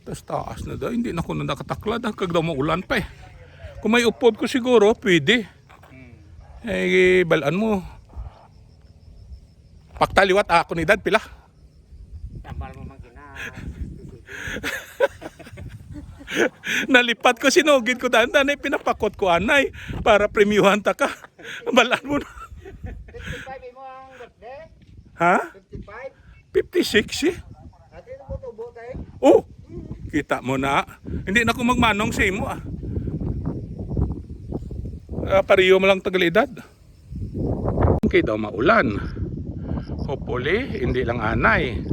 Tas taas na daw, hindi na ako na nakataklad kag daw maulan pa eh. Kung may upod ko siguro, pwede. Eh, balaan mo. Paktaliwat ako ni dad, pila. Tambal mo magina. Nalipat ko, sinugid ko dandan eh, pinapakot ko anay para premiuhan ta ka. Balaan mo na. 55 mo ang birthday? Ha? 56 55? eh. Ate na mo tubo tayo? Oh, kita mo na. Hindi na ako magmanong sa imo ah. Pariyo mo lang tagalidad. Okay daw maulan. Hopefully, hindi lang anay.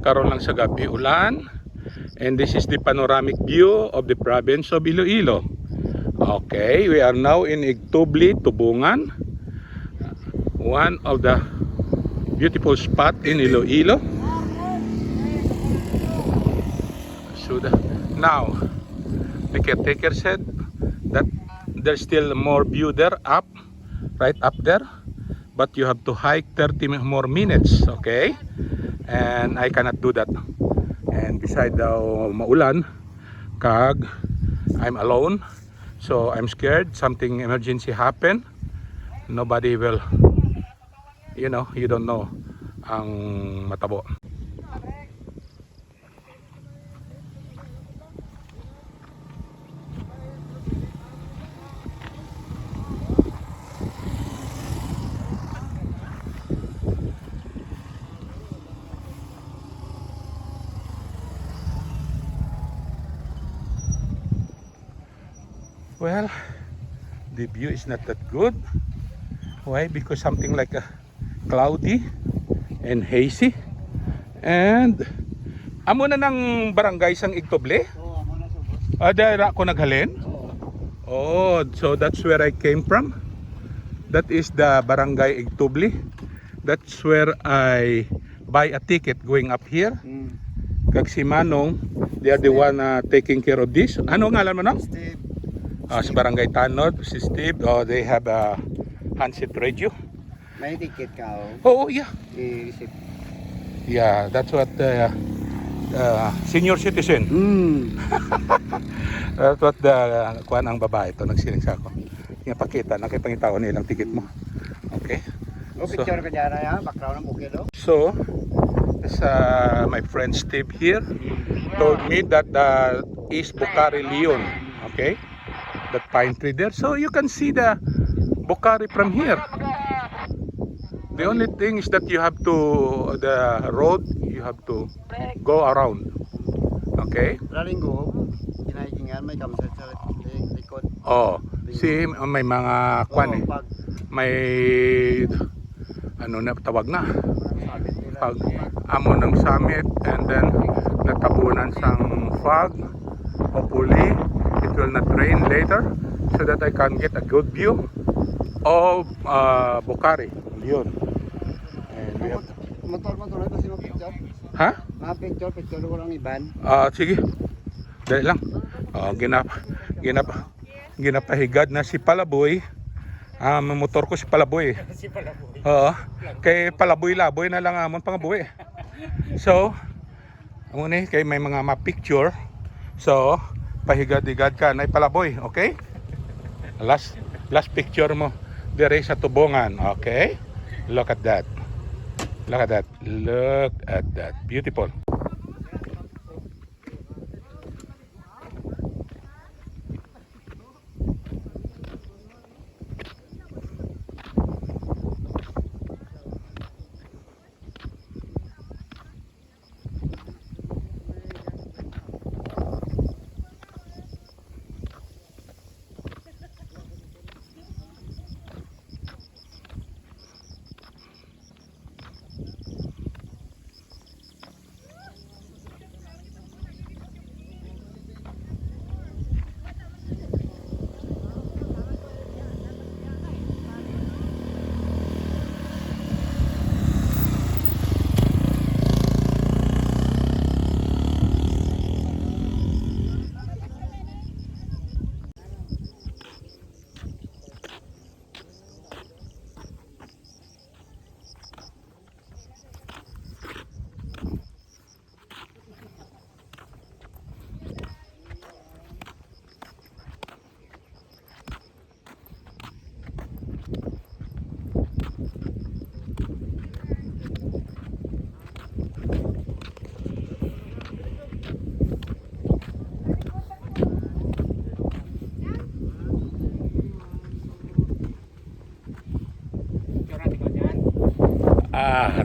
Karon lang sa gabi ulan. And this is the panoramic view of the province of Iloilo. Okay, we are now in Igtubli, Tubungan. One of the beautiful spot in Iloilo. So now, the caretaker said that there's still more view there up, right up there, but you have to hike 30 more minutes, okay? And I cannot do that. And beside daw maulan, kag I'm alone, so I'm scared something emergency happen. Nobody will, you know, you don't know ang matabo. Well, the view is not that good. Why? Because something like a cloudy and hazy. And amo na ng barangay sang Igtoble. Oo, amo na subos. Dara ako naghalin. Oh, so that's where I came from. That is the barangay Igtoble. That's where I buy a ticket going up here. Kag si Manong, they are the one taking care of this. Ano ngalan mo no? Steve. Sa barangay Tanod, si Steve, they have a handset radio. May ticket ka o? Oh, yeah. I-receive. Yeah, that's what senior citizen. That's what the kuan ang babae to nagsiling sa ako. Nga pakita, nakipangitaw nilang ticket mo. Okay. O, picture ka dyan ya, background ng bukid o. So, my friend Steve here told me that is Bukhari Leon. Okay. That pine tree there, so you can see the Bukhari from here. The only thing is that you have to the road, you have to go around. Okay. Raling go, kinaikingan may kamsat sa likod. Oh, see, may mga kwan eh. Pag May ano na tawag na sabit nila. pag amo ng summit, and then natabunan sang fog. Hopefully it will not rain later so that I can get a good view of Bukhari Leon. And we have... Motor ito si picture. Ha? Mga picture ko lang iban. Sige. Dali lang. Ginapahigad na si Palaboy. Motor ko si Palaboy. Si Palaboy. Oo. Kay Palaboy-laboy na lang amon pangabuhi. So, amo ni kay may mga ma-picture. So, pahigad-higad ka na Palaboy, okay? Last picture mo dire sa Tubungan, okay? Look at that. Look at that. Look at that. Beautiful.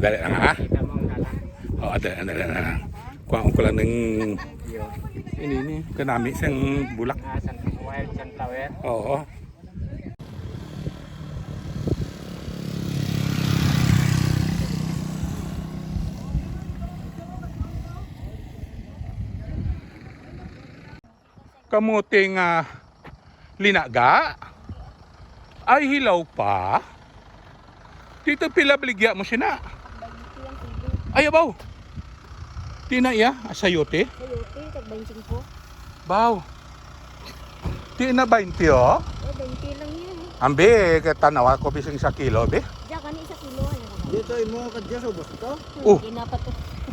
Dali lang ha. Kita mo ang dalan. Oo, dali lang. Kuha ko lang ng ini kanami sang bulak. Wild sunflower. Oo. Kamuting linaga ay hilaw pa. Dito pila baligya mo sina. Ay abaw. Tina iya sayote. Sayote, tag 25. Baw. Tina 20 oh. 20 lang yan. Ambe tanawa ko bising 1 kilo be. Diyan kani 1 kilo. Dito imo kadya sa ubos to. Oh. Hindi na pa to.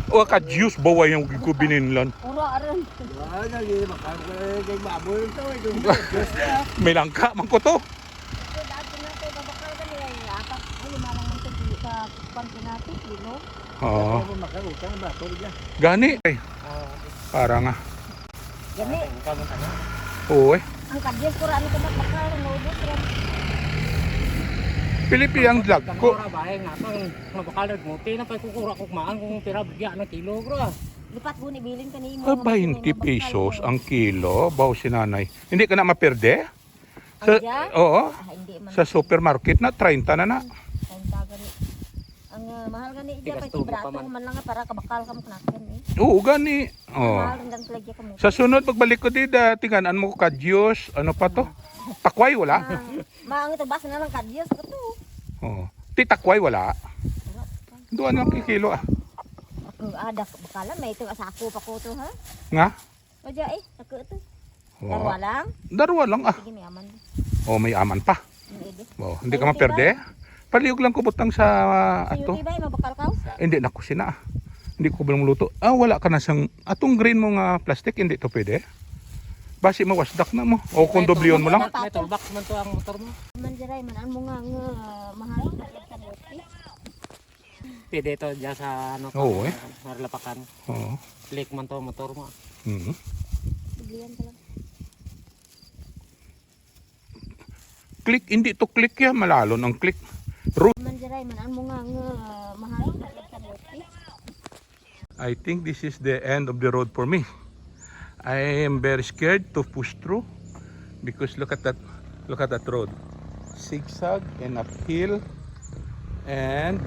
O ka juice baway yung gubinin Puro aron. Wala lagi kay baboy to ito. May langka man ko to. So, dati na to, babakal ka niya. Apat, ay, lima lang man to sa pangkinati, lino. Oo. Ako makautang ba to diya. Gani. Ay, para nga. Gani, Oo eh. ang kadyas ko raan ka bakal, naubos rin. Pilipi ang vlog ko. Kura ba nga pang mabakal muti na pa kukura kog maan kung pira bigya ng kilo bro. Lipat mo ni bilin kanimo. 20 pesos ang kilo. Baw si nanay. Hindi ka na maperde? Sa, Andya? oo. Hindi man. Sa supermarket na 30 na na. Ang gani. Ang mahal gani diya Tigas pa tubo ibrato pa man. man lang nga para kabakal ka mo kanakin eh. Oo, gani. Oh. Mahal hanggang plagya ka mo. Sa sunod pagbalik ko dida, tinganan mo ko kadyos. Ano pa to? Takway wala? Maang ito basa na lang kadyas ko to. Oo. Ti takway wala. Doon lang kikilo ah. Ako ada bakala may ito asako pa ko to ha. Nga? O diya eh, ako ito. Oo. Darwa lang. Darwa lang ah. Sige may aman. Oh, may aman pa. Yung edi. Oh, hindi ka maperde. Palihog lang ko butang sa ato. Sayo ba mabakal ka? Hindi na ko sina. Hindi ko bilang luto. Wala ka na sang atong green mo nga plastic hindi to pwede. Basi mawasdak na mo. O kung dobliyon mo lang. May toolbox man to ang motor mo. Man diray man ang mga mahal na sa bote. Pwede ito dyan sa ano Oo, eh. Marlapakan. Oo. Click man to motor mo. Mhm. Bibliyan ka lang. Click hindi to click ya malalon ang click. Man diray man ang mga mahal na sa bote. I think this is the end of the road for me. I am very scared to push through because look at that road. Zigzag and uphill and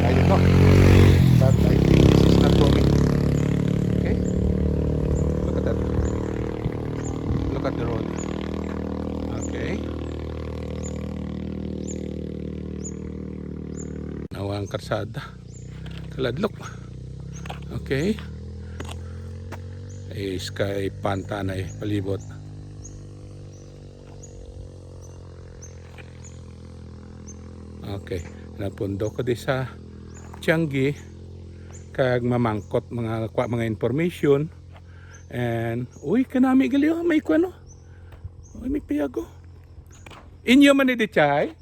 I don't know. But I think this is not for me. Okay? Look at that. Look at the road. Okay. Nawang karsada. Kaladlok. Okay. Sky pantanay palibot. Okay, napundo ko di sa Tianggi kag mamangkot mga information and uy kanami gali may kuno. Uy may piyago. Inyo man di chay?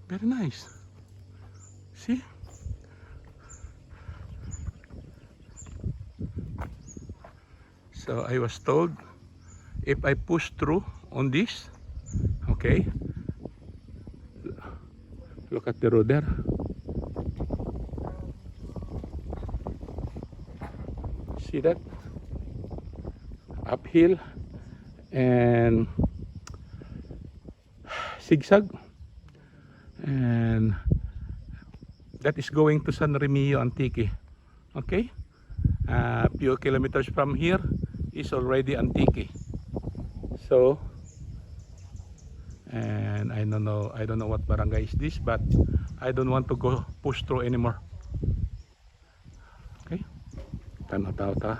Very nice. See? So I was told if I push through on this, okay, look at the road there. See that? Uphill and zigzag, and that is going to San Remillo Antique. Okay, a few kilometers from here is already Antique. So, and I don't know what barangay is this, but I don't want to go push through anymore. Okay, tanaw ta.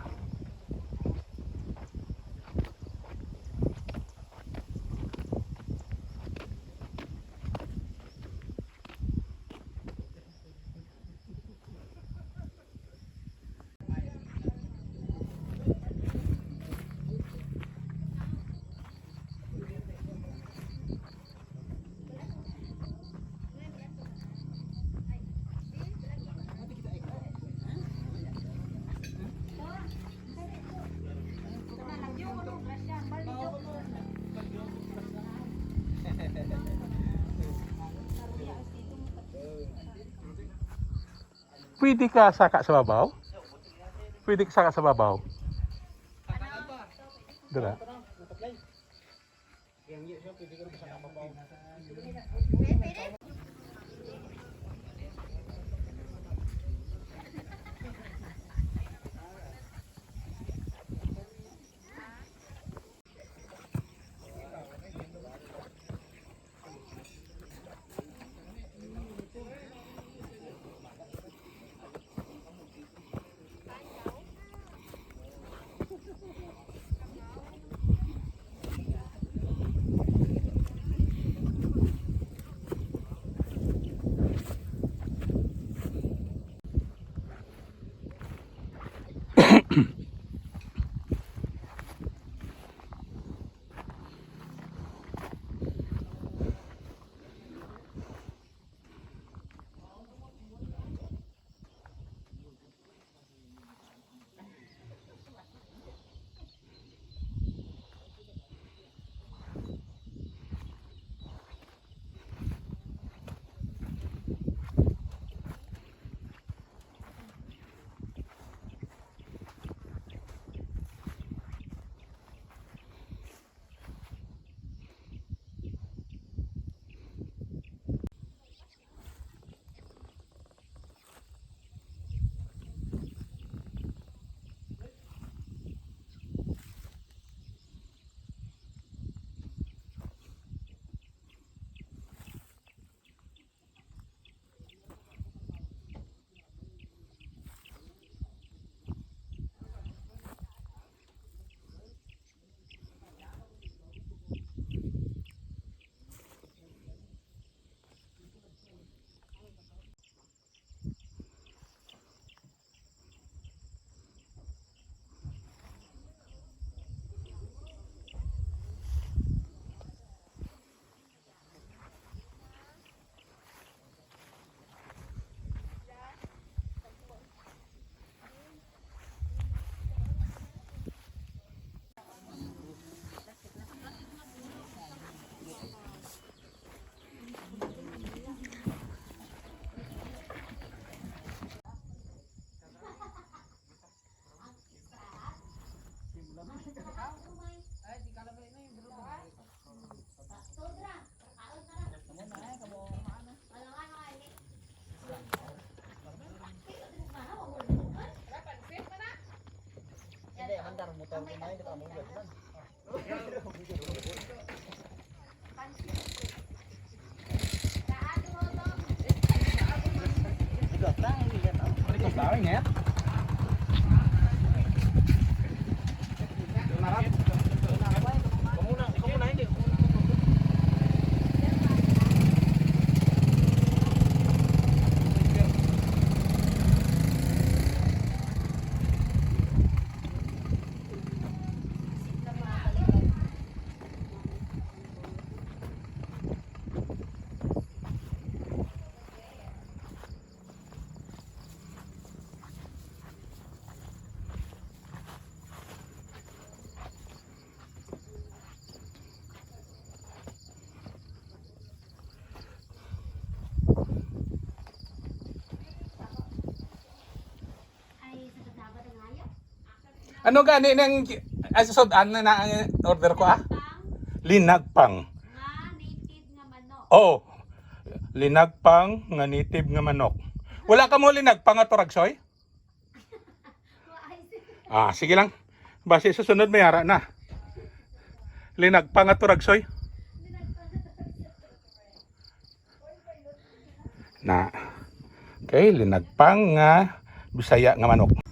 pwede ka saka sa babaw? Pwede ka saka sa babaw? Dira. Ano gani nang asod na ang order ko ah? Linagpang. Nga native nga manok. Oh. Linagpang nga native nga manok. Wala ka mo linagpang nga turagsoy? Ah, sige lang. Base sa sunod may ara na. Linagpang nga turagsoy. Na. Okay, linagpang nga Bisaya nga manok.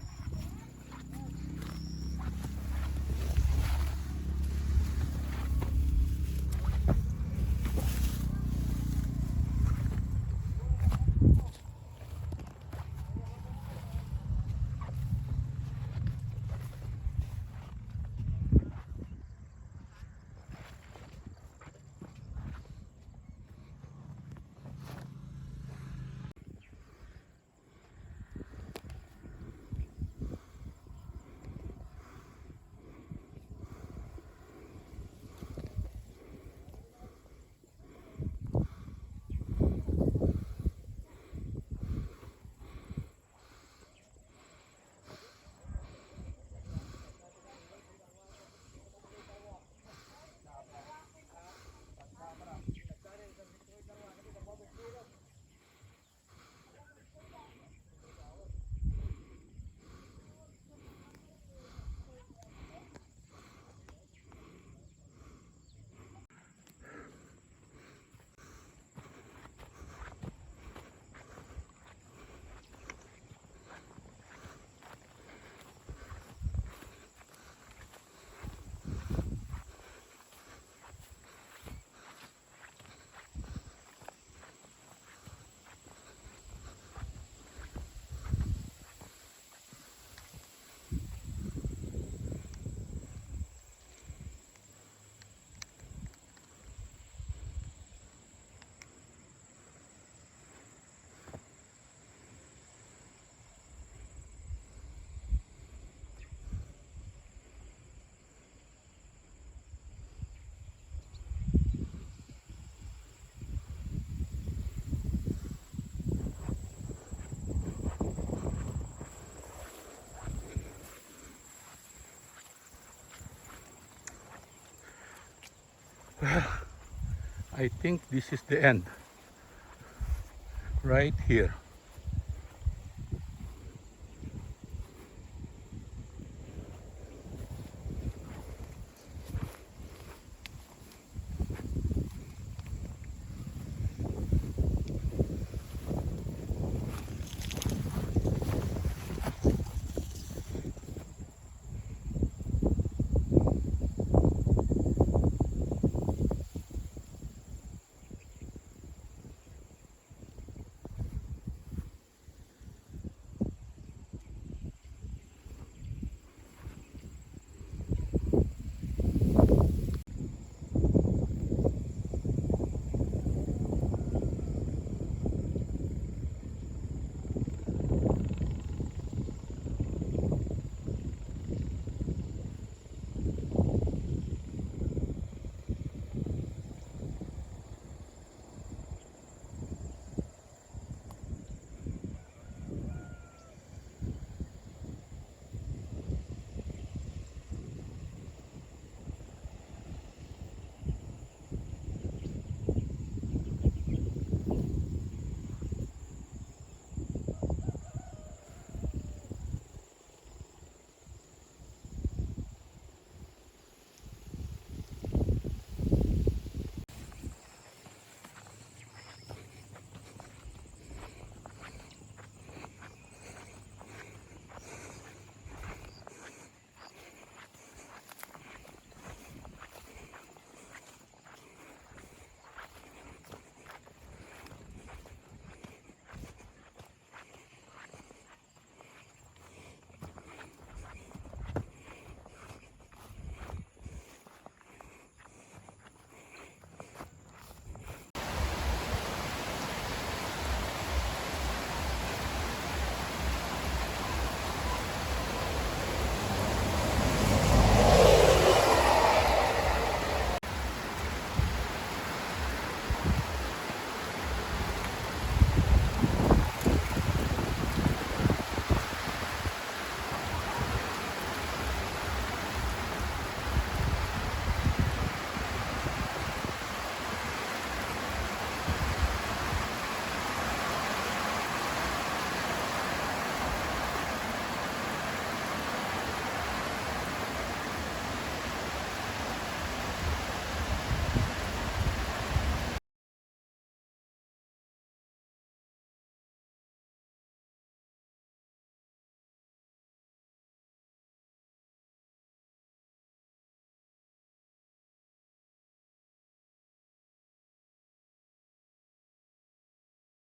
Well, I think this is the end. Right here.